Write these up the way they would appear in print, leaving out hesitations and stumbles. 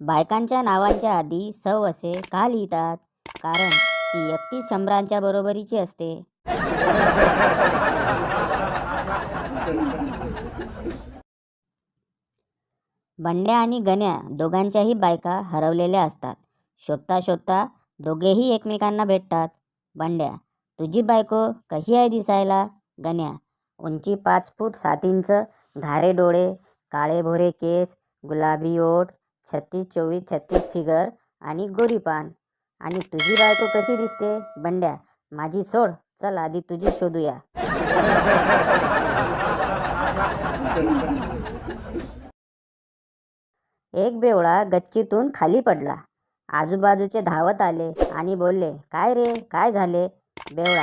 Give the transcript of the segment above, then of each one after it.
बायकांच्या नावांच्या आधी सौ असे का लिहितात? कारण ती एकटी शंभरांच्या बरोबरीची असते. बंड्या आणि गण्या दोघांच्याही बायका हरवलेल्या असतात. शोधता शोधता दोघेही एकमेकांना भेटतात. बंड्या: तुझी बायको कशी आहे दिसायला? गण्या: उंची 5 फूट 7 इंच, घारे डोळे, काळे भोरे केस, गुलाबी ओठ, 36-24-36 फिगर आणि गोरी पान. आणि तुझी बायको कशी दिसते? बंड्या: माझी सोड, चल आधी तुझी शोधूया. एक बेवळा गच्चीतून खाली पडला. आजूबाजूचे धावत आले आणि बोलले, काय रे, काय झाले? बेवळा: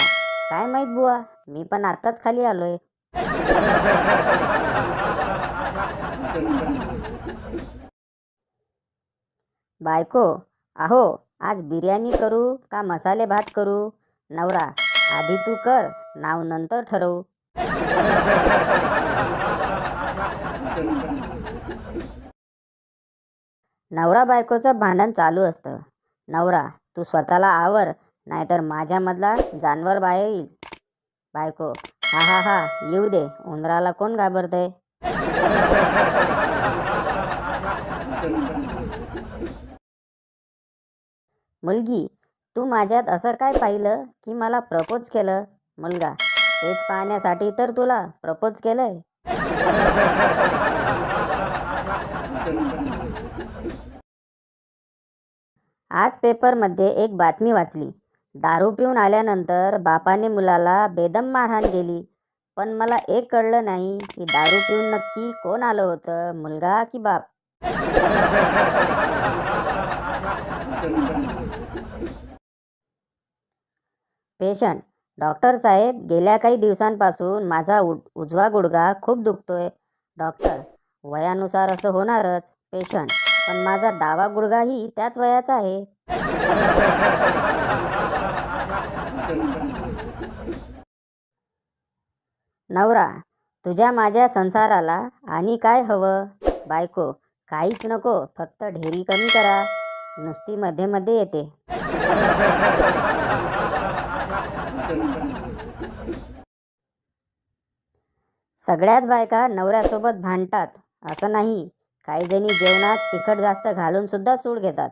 काय माहीत बुवा, मी पण आत्ताच खाली आलोय. बायको: अहो, आज बिर्याणी करू का मसाले भात करू? नवरा: आधी तू कर, नाव नंतर ठरवू. नवरा बायकोचं भांडण चालू असतं. नवरा: तू स्वतःला आवर, नाहीतर माझ्यामधला जानवर बाहेर येईल. बायको: हा हा हा, येऊ दे, उंदराला कोण घाबरतंय? मुलगी: तू माझ्यात असं काय पाहिलं की मला प्रपोज केलं? मुलगा: हेच पाहण्यासाठी तर तुला प्रपोज केलंय. आज पेपरमध्ये एक बातमी वाचली. दारू पिऊन आल्यानंतर बापाने मुलाला बेदम मारहाण केली. पण मला एक कळलं नाही की दारू पिऊन नक्की कोण आलं होतं, मुलगा की बाप? पेशंट: डॉक्टर साहेब, गेल्या काही दिवसांपासून माझा उजवा गुडघा खूप दुखतोय. डॉक्टर: वयानुसार असं होणारच. पेशंट: पण माझा डावा गुडघाही त्याच वयाचा आहे. नवरा: तुझ्या माझ्या संसाराला आणि काय हवं? बायको: काहीच नको, फक्त ढेरी कमी करा. नुसती मध्ये मध्ये येते. सगळ्याच बायका नवऱ्यासोबत भांडतात असं नाही. काही जणी जेवणात तिखट जास्त घालून सुद्धा सूड घेतात.